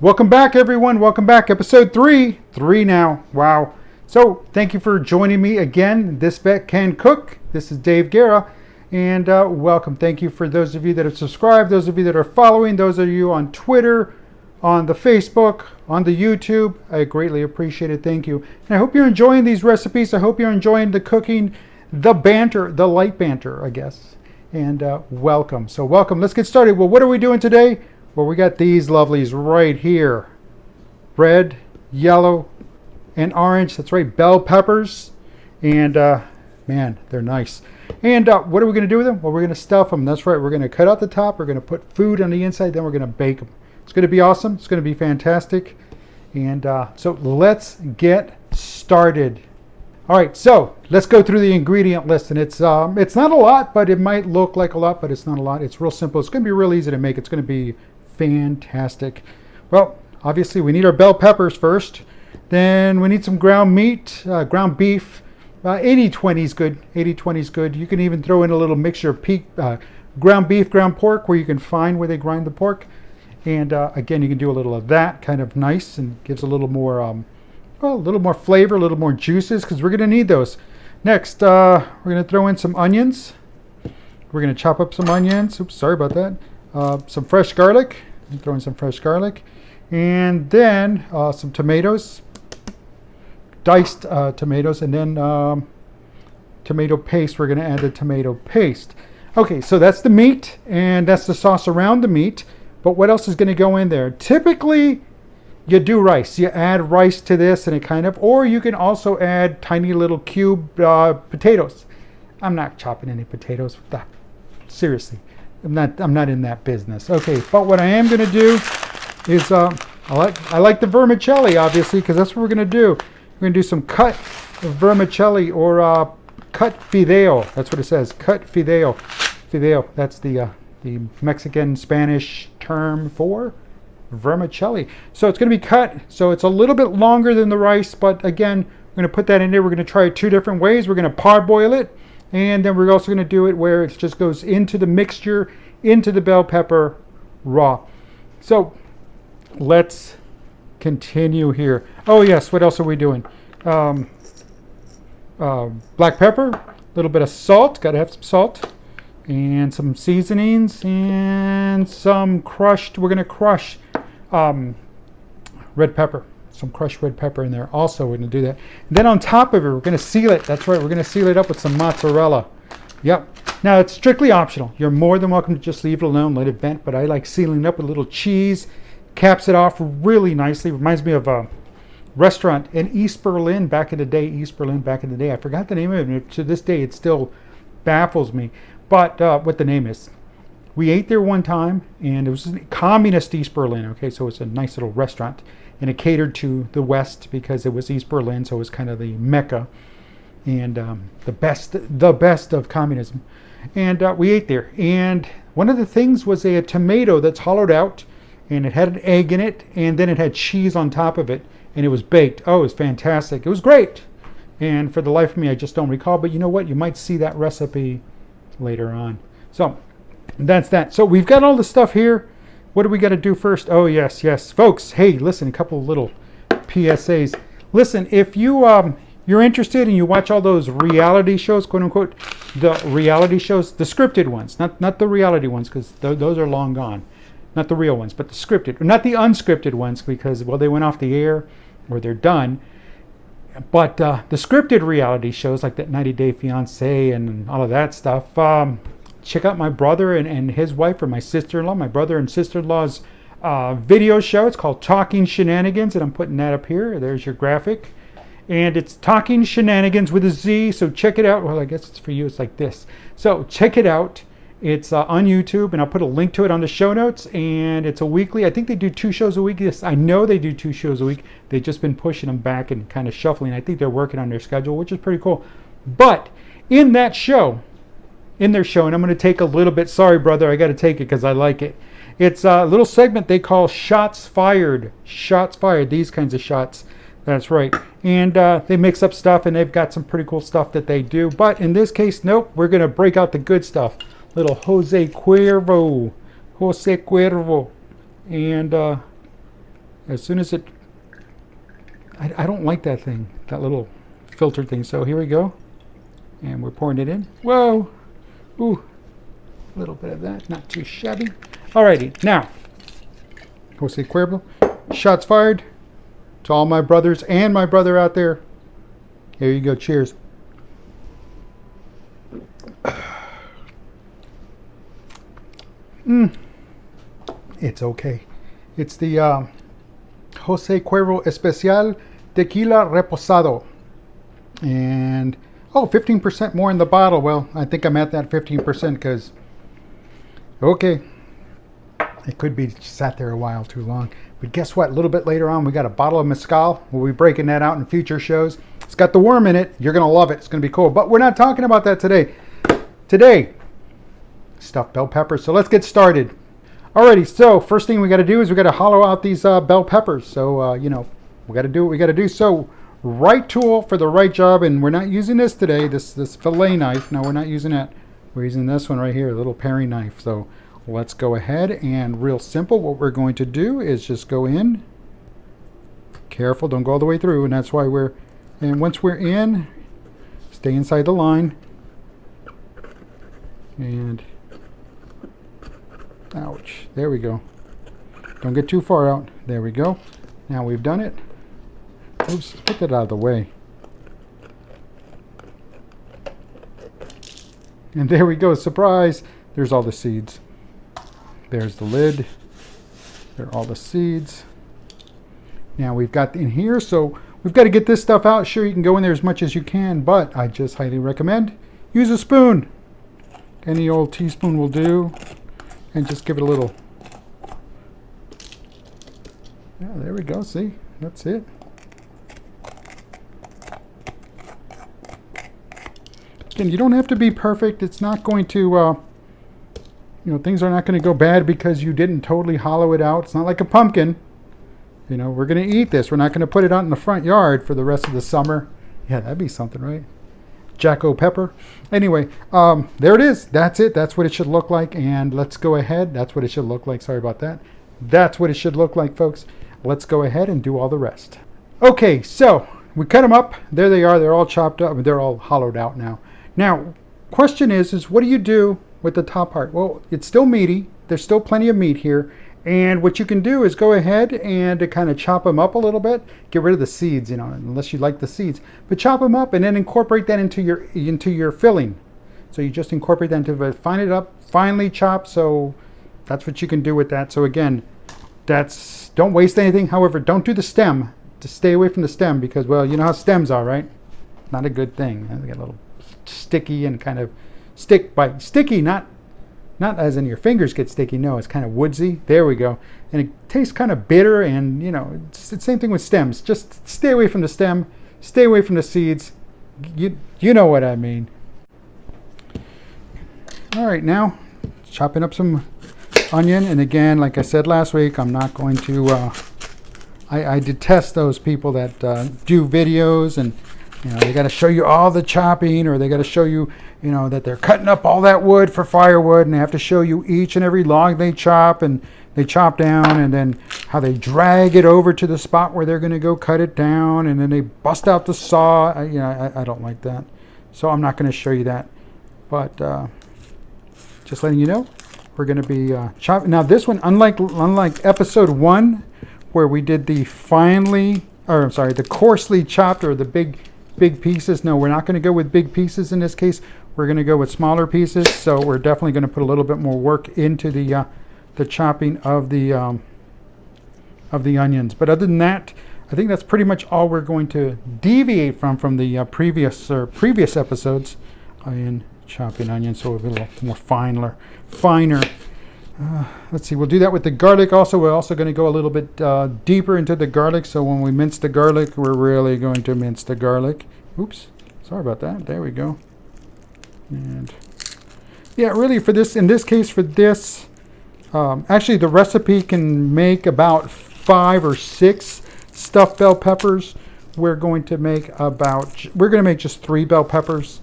Welcome back, everyone. Welcome back. Episode 3. 3 now. Wow. So, thank you for joining me again. This Vet Can Cook. This is Dave Guerra. And welcome. Thank you for those of you that have subscribed, those of you that are following, those of you on Twitter, on the Facebook, on the YouTube. I greatly appreciate it. Thank you. And I hope you're enjoying these recipes. I hope you're enjoying the cooking, the banter, the light banter, I guess. And welcome. So, welcome. Let's get started. Well, what are we doing today? Well, we got these lovelies right here. Red, yellow, and orange. That's right, bell peppers. And man, they're nice. And what are we going to do with them? Well, we're going to stuff them. That's right. We're going to cut out the top. We're going to put food on the inside. Then we're going to bake them. It's going to be awesome. It's going to be fantastic. And so let's get started. All right, so let's go through the ingredient list. And it's not a lot, but it might look like a lot, but it's not a lot. It's real simple. It's going to be real easy to make. It's going to be fantastic. Well, obviously we need our bell peppers first. Then we need some ground meat, ground beef. 80-20 is good. 80-20 is good. You can even throw in a little mixture of ground beef, ground pork, where you can find where they grind the pork. And again, you can do a little of that, kind of nice, and gives a little more flavor, a little more juices, because we're going to need those. Next, we're going to throw in some onions. We're going to chop up some onions. Oops, sorry about that. Some fresh garlic. Throw in some fresh garlic. And then some tomatoes. Diced tomatoes. And then tomato paste. We're going to add the tomato paste. Okay, so that's the meat. And that's the sauce around the meat. But what else is going to go in there? Typically, you do rice. You add rice to this and it kind of, or you can also add tiny little cube potatoes. I'm not chopping any potatoes. Seriously. I'm not in that business. Okay, but what I am going to do is I like the vermicelli, obviously, because that's what we're going to do. We're going to do some cut vermicelli or cut fideo. That's what it says. Cut fideo. Fideo. That's the Mexican Spanish term for vermicelli. So it's going to be cut. So it's a little bit longer than the rice, but again, we're going to put that in there. We're going to try it 2 different ways. We're going to parboil it. And then we're also going to do it where it just goes into the mixture, into the bell pepper raw. So let's continue here. Oh yes, what else are we doing? Black pepper, a little bit of salt, got to have some salt, and some seasonings, and some crushed, we're going to crush red pepper. Some crushed red pepper in there. Also, we're going to do that. And then on top of it, we're going to seal it. That's right. We're going to seal it up with some mozzarella. Yep. Now, it's strictly optional. You're more than welcome to just leave it alone, let it vent. But I like sealing it up with a little cheese. Caps it off really nicely. Reminds me of a restaurant in East Berlin back in the day. I forgot the name of it. To this day, it still baffles me. But what the name is. We ate there one time, and it was communist East Berlin. Okay, so it's a nice little restaurant. And it catered to the West because it was East Berlin, so it was kind of the Mecca and the best of communism. And we ate there. And one of the things was a tomato that's hollowed out, and it had an egg in it, and then it had cheese on top of it, and it was baked. Oh, it was fantastic. It was great. And for the life of me, I just don't recall. But you know what? You might see that recipe later on. So that's that. So we've got all the stuff here. What do we got to do first? Oh, yes. Folks, hey, listen, a couple of little PSAs. Listen, if you're interested and you watch all those reality shows, quote unquote, the reality shows, the scripted ones, not the reality ones, because those are long gone. Not the real ones, but the scripted, not the unscripted ones, because, well, they went off the air or they're done. But the scripted reality shows like that 90 Day Fiance and all of that stuff, check out my brother and his wife, or my sister-in-law, my brother and sister-in-law's video show. It's called Talking Shenanigans, and I'm putting that up here. There's your graphic. And it's Talking Shenanigans with a Z, so check it out. Well, I guess it's for you. It's like this. So check it out. It's on YouTube, and I'll put a link to it on the show notes. And it's a weekly. I think they do 2 shows a week. Yes, I know they do 2 shows a week. They've just been pushing them back and kind of shuffling. I think they're working on their schedule, which is pretty cool. But in that show, and I'm going to take a little bit. Sorry, brother, I got to take it because I like it. It's a little segment they call Shots Fired. Shots Fired, these kinds of shots. That's right. And they mix up stuff, and they've got some pretty cool stuff that they do. But in this case, nope, we're going to break out the good stuff. Little Jose Cuervo. And as soon as it, I don't like that thing, that little filter thing. So here we go. And we're pouring it in. Whoa. Ooh. A little bit of that. Not too shabby. Alrighty. Now. Jose Cuervo. Shots fired. To all my brothers and my brother out there. Here you go. Cheers. It's okay. It's the Jose Cuervo Especial Tequila Reposado. And, 15% more in the bottle. Well, I think I'm at that 15% because, okay, it could be sat there a while too long. But guess what? A little bit later on, we got a bottle of mezcal. We'll be breaking that out in future shows. It's got the worm in it. You're going to love it. It's going to be cool. But we're not talking about that today. Today, stuffed bell peppers. So let's get started. Alrighty, so first thing we got to do is we got to hollow out these bell peppers. So, we got to do what we got to do. So, right tool for the right job. And we're not using this today, this fillet knife. No, we're not using that. We're using this one right here, a little paring knife. So, let's go ahead and real simple. What we're going to do is just go in. Careful, don't go all the way through. And that's why and once we're in, stay inside the line. And ouch, there we go. Don't get too far out. There we go. Now we've done it. Oops, put that out of the way. And there we go, surprise. There's all the seeds. There's the lid. There are all the seeds. Now we've got in here, so we've got to get this stuff out. Sure, you can go in there as much as you can, but I just highly recommend use a spoon. Any old teaspoon will do. And just give it a little. Yeah, there we go. See, that's it. Again, you don't have to be perfect. It's not going to, things are not going to go bad because you didn't totally hollow it out. It's not like a pumpkin. We're going to eat this. We're not going to put it out in the front yard for the rest of the summer. Yeah, that'd be something, right? Jacko pepper. Anyway, there it is. That's it. That's what it should look like. And let's go ahead. That's what it should look like. Sorry about that. That's what it should look like, folks. Let's go ahead and do all the rest. Okay, so we cut them up. There they are. They're all chopped up. They're all hollowed out now. Now, question is what do you do with the top part? Well, it's still meaty. There's still plenty of meat here. And what you can do is go ahead and kind of chop them up a little bit. Get rid of the seeds, unless you like the seeds. But chop them up and then incorporate that into your filling. So you just incorporate that into it, fine it up, finely chopped. So that's what you can do with that. So again, don't waste anything. However, don't do the stem. Just stay away from the stem because, well, you know how stems are, right? Not a good thing. They get a little sticky and kind of sticky, not as in your fingers get sticky. No, it's kind of woodsy. There we go. And it tastes kind of bitter. And, it's the same thing with stems. Just stay away from the stem. Stay away from the seeds. You know what I mean. All right, now chopping up some onion. And again, like I said last week, I'm not going to... I detest those people that do videos and they got to show you all the chopping, or they got to show you, that they're cutting up all that wood for firewood, and they have to show you each and every log they chop and they chop down, and then how they drag it over to the spot where they're going to go cut it down, and then they bust out the saw. I don't like that, so I'm not going to show you that. But just letting you know, we're going to be chopping. Now this one, unlike episode 1, where we did the coarsely chopped or the big pieces. No, we're not going to go with big pieces in this case. We're going to go with smaller pieces. So we're definitely going to put a little bit more work into the chopping of the onions. But other than that, I think that's pretty much all we're going to deviate from the previous episodes in chopping onions. So a little more finer. Let's see, we'll do that with the garlic also. We're also going to go a little bit deeper into the garlic. So when we mince the garlic, we're really going to mince the garlic. Oops, sorry about that. There we go. And yeah, really in this case, actually the recipe can make about 5 or 6 stuffed bell peppers. We're going to make just 3 bell peppers.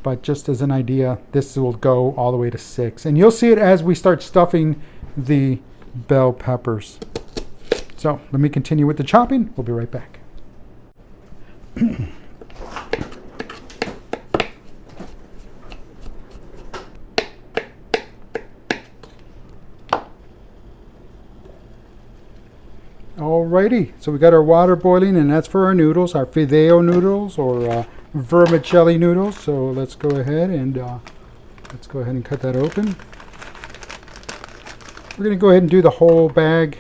But just as an idea, this will go all the way to 6. And you'll see it as we start stuffing the bell peppers. So let me continue with the chopping. We'll be right back. Alrighty, so we got our water boiling, and that's for our noodles, our fideo noodles or vermicelli noodles. So let's go ahead and cut that open. We're going to go ahead and do the whole bag.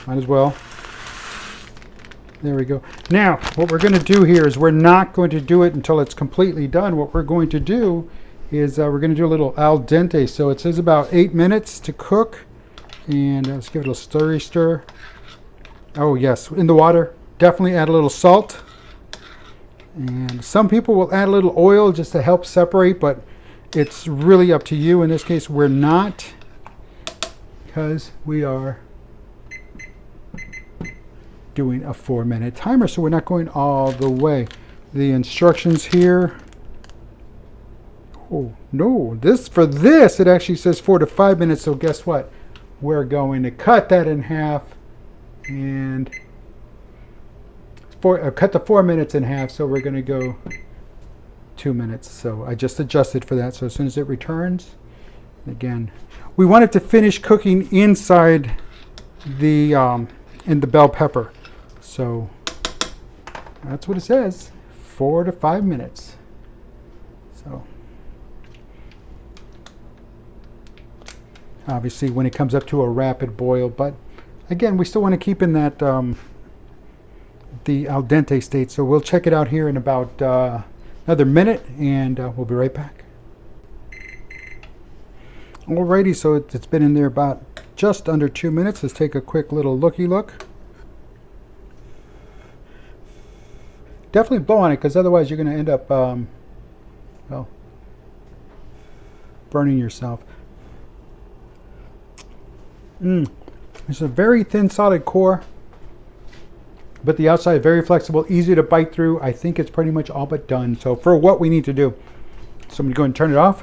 Might as well. There we go. Now, what we're going to do here is we're not going to do it until it's completely done. What we're going to do is we're going to do a little al dente. So it says about 8 minutes to cook. And let's give it a stirry stir. Oh yes, in the water. Definitely add a little salt. And some people will add a little oil just to help separate, but it's really up to you. In this case, we're not, because we are doing a 4-minute timer, so we're not going all the way. The instructions here. Oh no, for this it actually says 4 to 5 minutes. So guess what? We're going to cut that in half and cut the 4 minutes in half. So we're going to go 2 minutes. So I just adjusted for that. So as soon as it returns, again, we want it to finish cooking inside the in the bell pepper. So that's what it says, 4 to 5 minutes. So obviously when it comes up to a rapid boil, but again, we still want to keep in that the al dente state. So we'll check it out here in about another minute, and we'll be right back. Alrighty, so it's been in there about just under 2 minutes. Let's take a quick little looky look. Definitely blow on it, because otherwise you're going to end up well, burning yourself. It's a very thin solid core, but the outside very flexible, easy to bite through. I think it's pretty much all but done. So for what we need to do, so I'm going to go and turn it off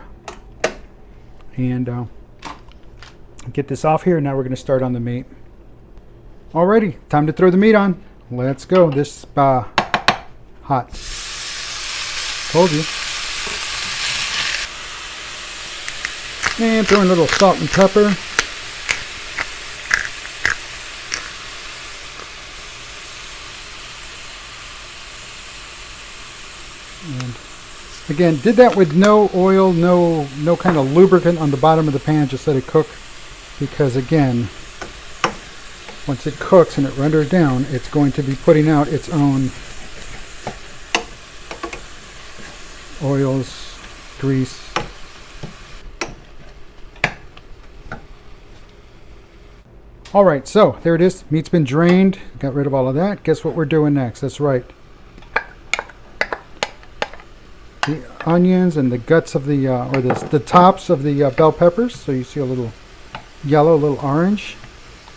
and get this off here. Now we're going to start on the meat. Alrighty, time to throw the meat on. Let's go. This hot. Told you. And throw in a little salt and pepper. And again, did that with no oil, no kind of lubricant on the bottom of the pan. Just let it cook, because again, once it cooks and it renders down, it's going to be putting out its own oils, grease. Alright, so there it is. Meat's been drained. Got rid of all of that. Guess what we're doing next? That's right. The onions and the guts of the, or the tops of the bell peppers. So you see a little yellow, a little orange.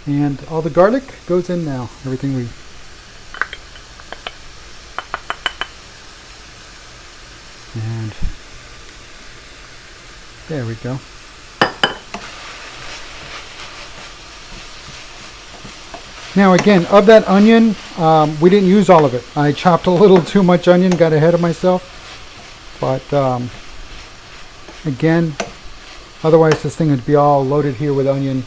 And all the garlic goes in now. Everything we... And there we go. Now again, of that onion, we didn't use all of it. I chopped a little too much onion, got ahead of myself. But again, otherwise this thing would be all loaded here with onion.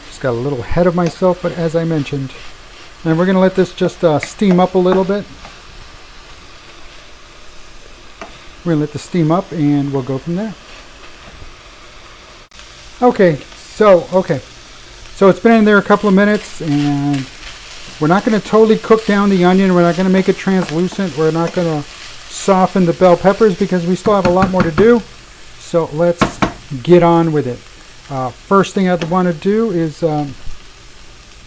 Just got a little ahead of myself, but as I mentioned. And we're going to let this just steam up a little bit. We're going to let this steam up and we'll go from there. Okay, so it's been in there a couple of minutes, and we're not going to totally cook down the onion. We're not going to make it translucent. We're not going to soften the bell peppers because we still have a lot more to do. So let's get on with it. First thing I'd want to do is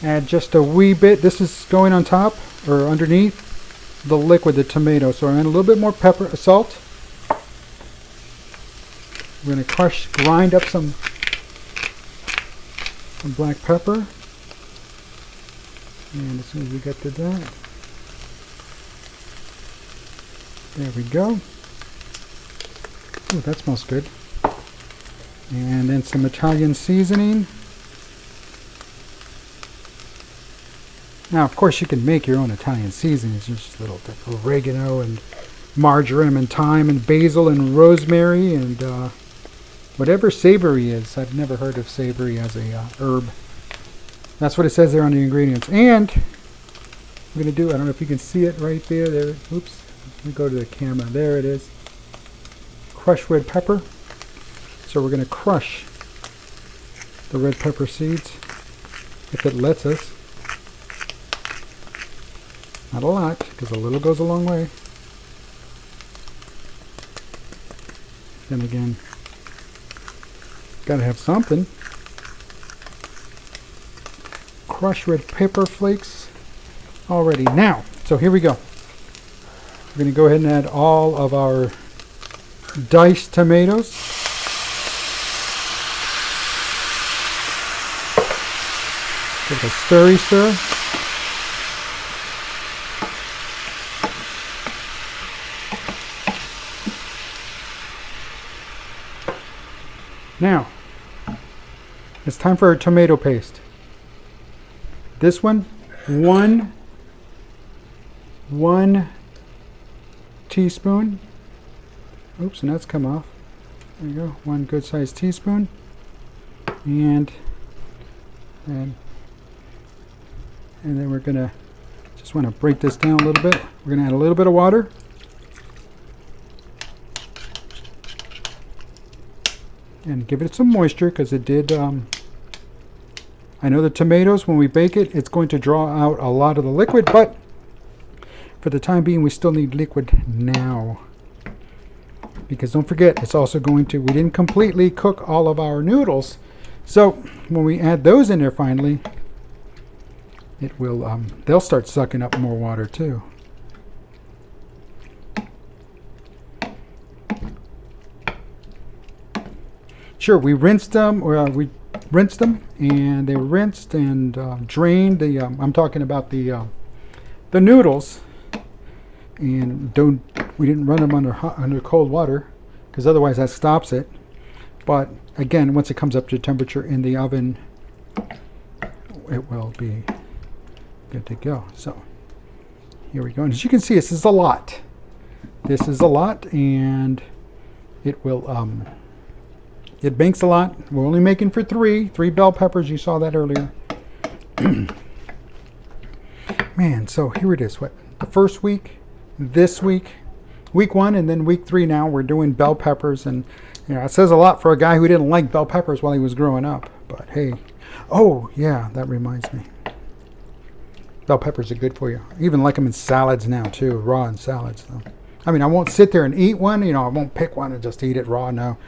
add just a wee bit. This is going on top or underneath the liquid, the tomato. So I'm add a little bit more salt. We're going to grind up some black pepper. And as soon as we get to that, there we go. Ooh, that smells good. And then some Italian seasoning. Now, of course, you can make your own Italian seasonings. Just a little bit of oregano and marjoram and thyme and basil and rosemary and whatever savory is. I've never heard of savory as a herb. That's what it says there on the ingredients. And I'm going to do, I don't know if you can see it right there. There. Oops. Let me go to the camera. There it is. Crushed red pepper. So we're going to crush the red pepper seeds if it lets us. Not a lot, because a little goes a long way. Then again, gotta have something. Crushed red pepper flakes already. Now, so here we go. We're going to go ahead and add all of our diced tomatoes. Give it a stir. Now, it's time for our tomato paste. This one, one teaspoon. Oops, and that's come off. There you go, 1 good sized teaspoon. And then we're gonna just want to break this down a little bit. We're gonna add a little bit of water. And give it some moisture, because it did, I know the tomatoes, when we bake it, it's going to draw out a lot of the liquid, but for the time being, we still need liquid now. Because don't forget, it's also going to, we didn't completely cook all of our noodles. So when we add those in there finally, it will, they'll start sucking up more water too. Sure, we rinsed them, and they were rinsed and drained. I'm talking about the noodles, and we didn't run them under cold water, because otherwise that stops it. But again, once it comes up to temperature in the oven, it will be good to go. So here we go. And as you can see, this is a lot. And it will. It banks a lot. We're only making for three bell peppers. You saw that earlier. Man, so here it is. What, the first week, this week, week 1, and then week 3 now, we're doing bell peppers. And it says a lot for a guy who didn't like bell peppers while he was growing up. But hey, oh yeah, that reminds me. Bell peppers are good for you. I even like them in salads now too, raw in salads. So, I mean, I won't sit there and eat one. I won't pick one and just eat it raw. No.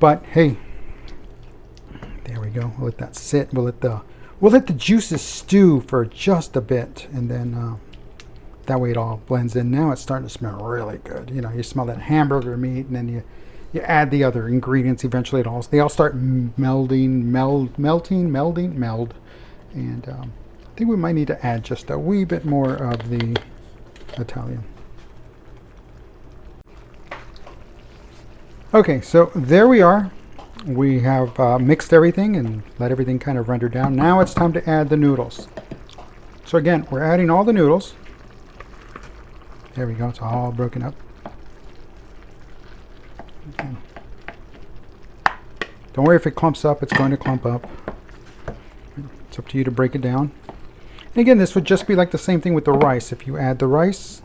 But hey, there we go. We'll let that sit. We'll let the juices stew for just a bit, and then that way it all blends in. Now it's starting to smell really good. You smell that hamburger meat, and then you add the other ingredients. Eventually, they all start melding, and I think we might need to add just a wee bit more of the Italian. Okay, so there we are. We have mixed everything and let everything kind of render down. Now it's time to add the noodles. So again, we're adding all the noodles. There we go, it's all broken up. Okay. Don't worry if it clumps up, it's going to clump up. It's up to you to break it down. And again, this would just be like the same thing with the rice. If you add the rice,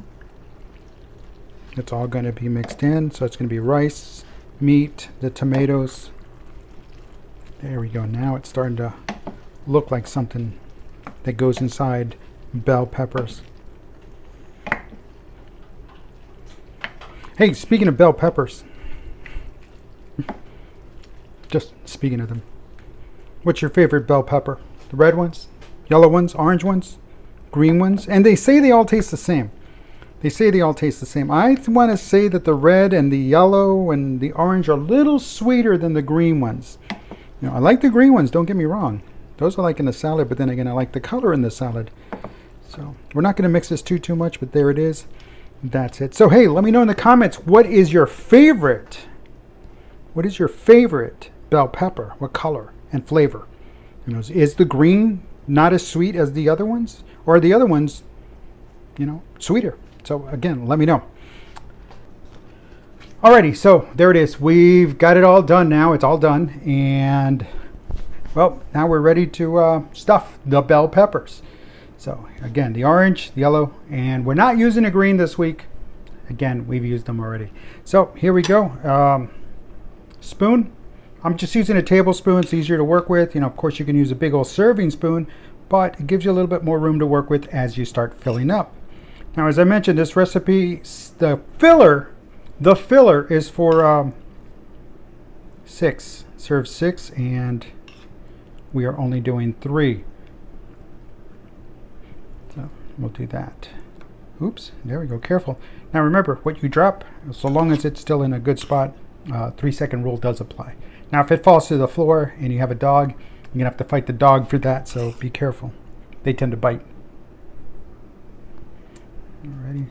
it's all going to be mixed in. So it's going to be rice, meat, the tomatoes. There we go. Now it's starting to look like something that goes inside bell peppers. Hey, speaking of bell peppers, just speaking of them, what's your favorite bell pepper? The red ones, yellow ones, orange ones, green ones? And they say they all taste the same. I want to say that the red and the yellow and the orange are a little sweeter than the green ones. I like the green ones, don't get me wrong. Those are like in the salad, but then again, I like the color in the salad. So we're not going to mix this too much, but there it is. That's it. So hey, let me know in the comments, what is your favorite bell pepper? What color and flavor? Is the green not as sweet as the other ones, or are the other ones, sweeter? So again, let me know. Alrighty, so there it is. We've got it all done now. It's all done. And, well, now we're ready to stuff the bell peppers. So, again, the orange, the yellow, and we're not using the green this week. Again, we've used them already. So, here we go. Spoon. I'm just using a tablespoon. It's easier to work with. Of course, you can use a big old serving spoon, but it gives you a little bit more room to work with as you start filling up. Now, as I mentioned, this recipe, the filler is for 6. Serve 6, and we are only doing 3. So we'll do that. Oops, there we go. Careful. Now remember, what you drop, so long as it's still in a good spot, 3-second rule does apply. Now, if it falls to the floor and you have a dog, you're gonna have to fight the dog for that. So be careful. They tend to bite. Alrighty.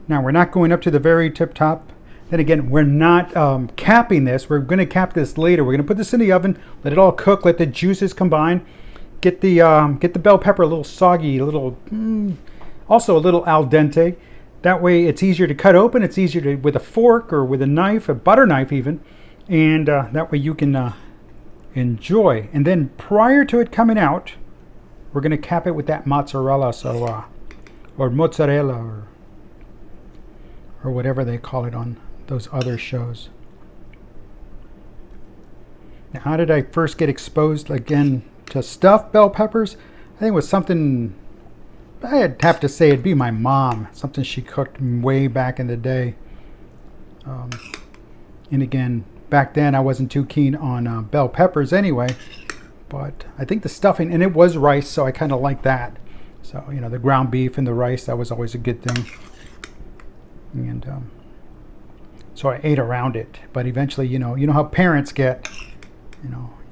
Now, we're not going up to the very tip top. Then again, we're not capping this. We're going to cap this later. We're going to put this in the oven, let it all cook, let the juices combine, get the bell pepper a little soggy, also a little al dente. That way, it's easier to cut open. It's easier to with a fork or with a knife, a butter knife even, and that way you can enjoy. And then prior to it coming out, we're going to cap it with that mozzarella, or mozzarella, or whatever they call it on those other shows. Now, how did I first get exposed again to stuffed bell peppers? I think it was something, I'd have to say it'd be my mom, something she cooked way back in the day. And again, back then I wasn't too keen on bell peppers anyway, but I think the stuffing, and it was rice, so I kind of like that. So, the ground beef and the rice, that was always a good thing. And so I ate around it, but eventually, you know how parents get,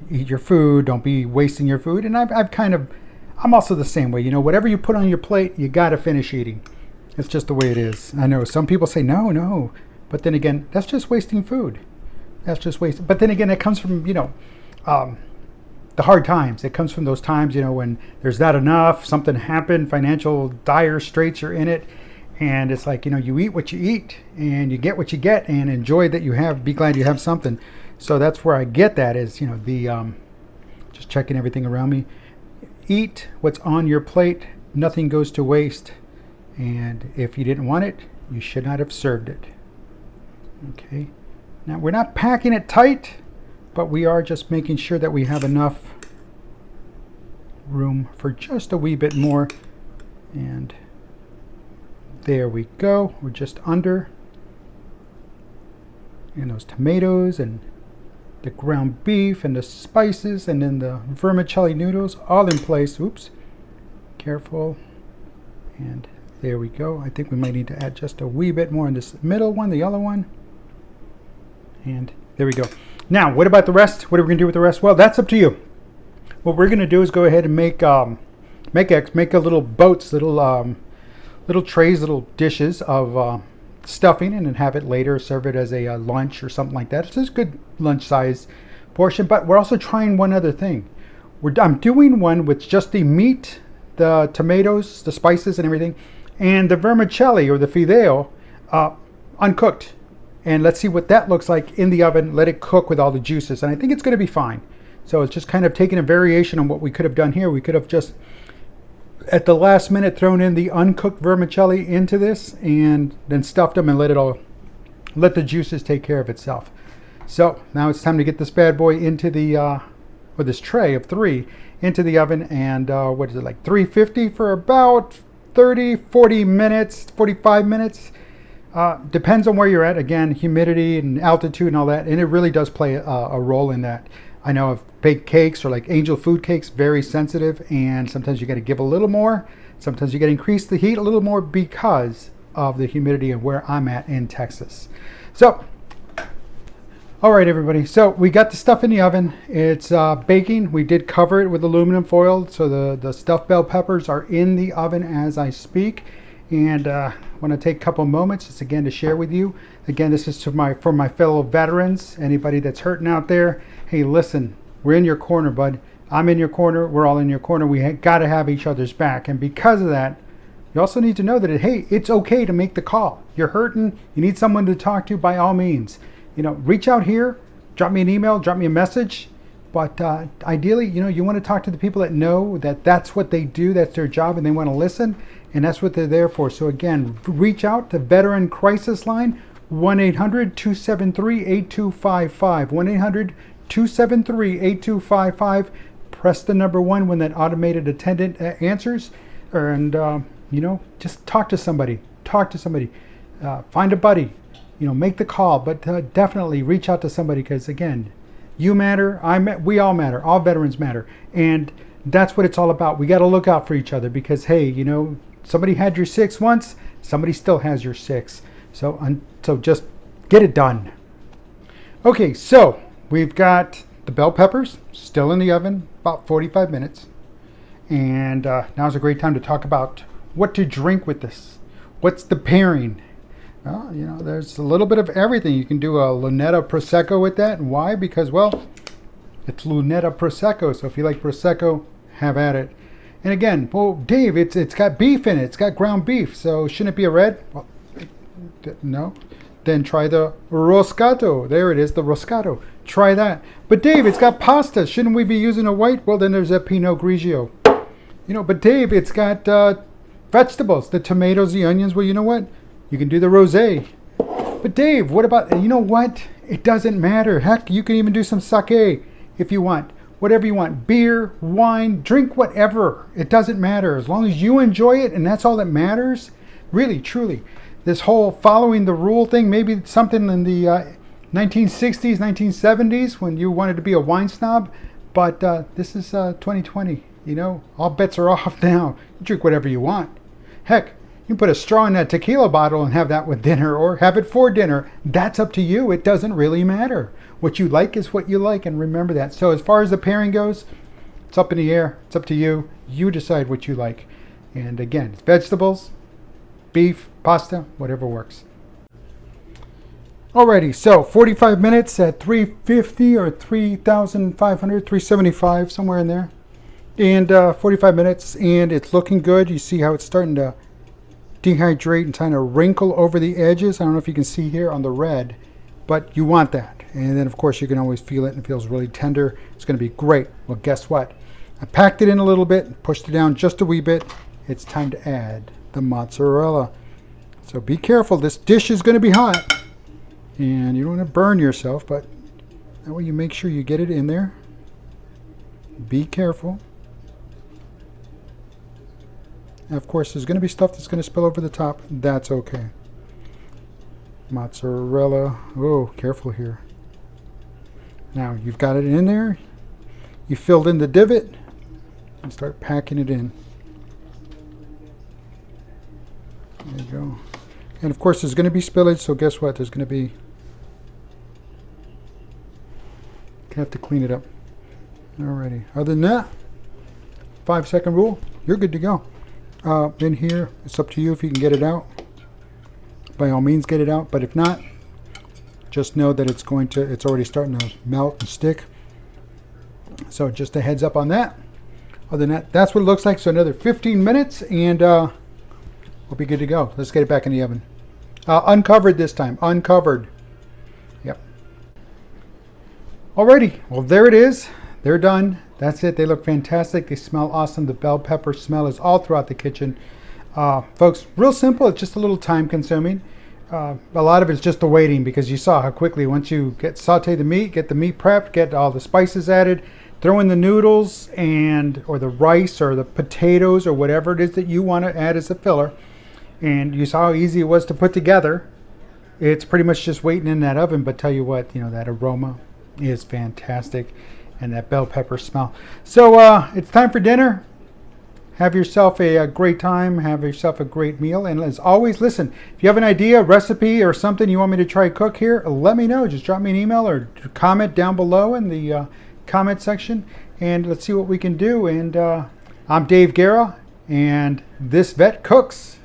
eat your food, don't be wasting your food. And I'm also the same way, whatever you put on your plate, you got to finish eating. It's just the way it is. I know some people say, no, but then again, that's just wasting food. That's just waste. But then again, it comes from, the hard times. It comes from those times, when there's not enough, something happened, financial dire straits are in it. And it's like, you eat what you eat and you get what you get, and enjoy that you have, be glad you have something. So that's where I get that is, just checking everything around me. Eat what's on your plate. Nothing goes to waste. And if you didn't want it, you should not have served it. Okay. Now, we're not packing it tight, but we are just making sure that we have enough room for just a wee bit more. And there we go. We're just under. And those tomatoes and the ground beef and the spices and then the vermicelli noodles all in place. Oops. Careful. And there we go. I think we might need to add just a wee bit more in this middle one, the yellow one. And there we go. Now, what about the rest? What are we going to do with the rest? Well, that's up to you. What we're going to do is go ahead and make a little boats, little trays, little dishes of stuffing, and then have it later, serve it as a lunch or something like that. It's just a good lunch size portion. But we're also trying one other thing. I'm doing one with just the meat, the tomatoes, the spices and everything, and the vermicelli or the fideo uncooked. And let's see what that looks like in the oven. Let it cook with all the juices. And I think it's going to be fine. So it's just kind of taking a variation on what we could have done here. We could have just, at the last minute, thrown in the uncooked vermicelli into this and then stuffed them and let the juices take care of itself. So now it's time to get this bad boy into this tray of 3 into the oven. And what is it, like 350 for about 30, 40 minutes, 45 minutes. Depends on where you're at. Again, humidity and altitude and all that. And it really does play a role in that. I know of baked cakes or like angel food cakes, very sensitive. And sometimes you got to give a little more. Sometimes you got to increase the heat a little more because of the humidity and where I'm at in Texas. So, all right, everybody. So we got the stuff in the oven. It's baking. We did cover it with aluminum foil. So the stuffed bell peppers are in the oven as I speak. And I want to take a couple moments just again to share with you. Again, this is for my fellow veterans, anybody that's hurting out there. Hey, listen, we're in your corner, bud. I'm in your corner. We're all in your corner. We got to have each other's back. And because of that, you also need to know that, hey, it's okay to make the call. You're hurting. You need someone to talk to, by all means. Reach out here. Drop me an email. Drop me a message. But ideally, you want to talk to the people that know that that's what they do. That's their job, and they want to listen. And that's what they're there for. So again, reach out to Veteran Crisis Line, 1-800-273-8255. 1-800-273-8255. Press the number 1 when that automated attendant answers. And, just talk to somebody. Find a buddy. Make the call. But definitely reach out to somebody because, again, you matter. We all matter. All veterans matter. And that's what it's all about. We got to look out for each other because, hey, somebody had your 6 once. Somebody still has your 6. So just get it done. Okay, so we've got the bell peppers still in the oven, about 45 minutes. And now's a great time to talk about what to drink with this. What's the pairing? Well, there's a little bit of everything. You can do a Lunetta Prosecco with that. And why? Because, well, it's Lunetta Prosecco. So if you like Prosecco, have at it. And again, well, Dave, it's got beef in it. It's got ground beef. So shouldn't it be a red? Well, no. Then try the Roscato. There it is, the Roscato. Try that. But Dave, it's got pasta. Shouldn't we be using a white? Well, then there's a Pinot Grigio. But Dave, it's got vegetables, the tomatoes, the onions. Well, you know what? You can do the rosé. But Dave, what about, what? It doesn't matter. Heck, you can even do some sake if you want. Whatever you want. Beer, wine, drink whatever. It doesn't matter. As long as you enjoy it, and that's all that matters. Really, truly. This whole following the rule thing, maybe something in the 1960s, 1970s when you wanted to be a wine snob. But this is 2020. All bets are off now. You drink whatever you want. Heck, you can put a straw in that tequila bottle and have that with dinner or have it for dinner. That's up to you. It doesn't really matter. What you like is what you like, and remember that. So as far as the pairing goes, it's up in the air. It's up to you. You decide what you like. And again, it's vegetables, beef, pasta, whatever works. Alrighty, so 45 minutes at 350 or 3,500, 375, somewhere in there. And 45 minutes, and it's looking good. You see how it's starting to dehydrate and kind of wrinkle over the edges. I don't know if you can see here on the red, but you want that. And then, of course, you can always feel it, and it feels really tender. It's going to be great. Well, guess what? I packed it in a little bit, pushed it down just a wee bit. It's time to add the mozzarella. So be careful. This dish is going to be hot, and you don't want to burn yourself, but that way you make sure you get it in there. Be careful. And of course, there's going to be stuff that's going to spill over the top. That's okay. Mozzarella. Oh, careful here. Now, you've got it in there. You filled in the divot. And start packing it in. There you go. And of course, there's going to be spillage. So guess what? There's going to be... You have to clean it up. Alrighty. Other than that, 5-second rule. You're good to go. In here, it's up to you if you can get it out. By all means, get it out. But if not, just know that it's already starting to melt and stick. So just a heads up on that. Other than that, that's what it looks like. So another 15 minutes and we'll be good to go. Let's get it back in the oven. Uncovered this time. Uncovered. Yep. Alrighty. Well, there it is. They're done. That's it. They look fantastic. They smell awesome. The bell pepper smell is all throughout the kitchen. Folks, real simple. It's just a little time consuming. A lot of it's just the waiting because you saw how quickly once you saute the meat, get the meat prepped, get all the spices added, throw in the noodles or the rice or the potatoes or whatever it is that you want to add as a filler. And you saw how easy it was to put together. It's pretty much just waiting in that oven. But tell you what, that aroma is fantastic. And that bell pepper smell. So it's time for dinner. Have yourself a great time. Have yourself a great meal. And as always, listen, if you have an idea, recipe, or something you want me to try cook here, let me know. Just drop me an email or comment down below in the comment section. And let's see what we can do. And I'm Dave Guerra, and This Vet Cooks.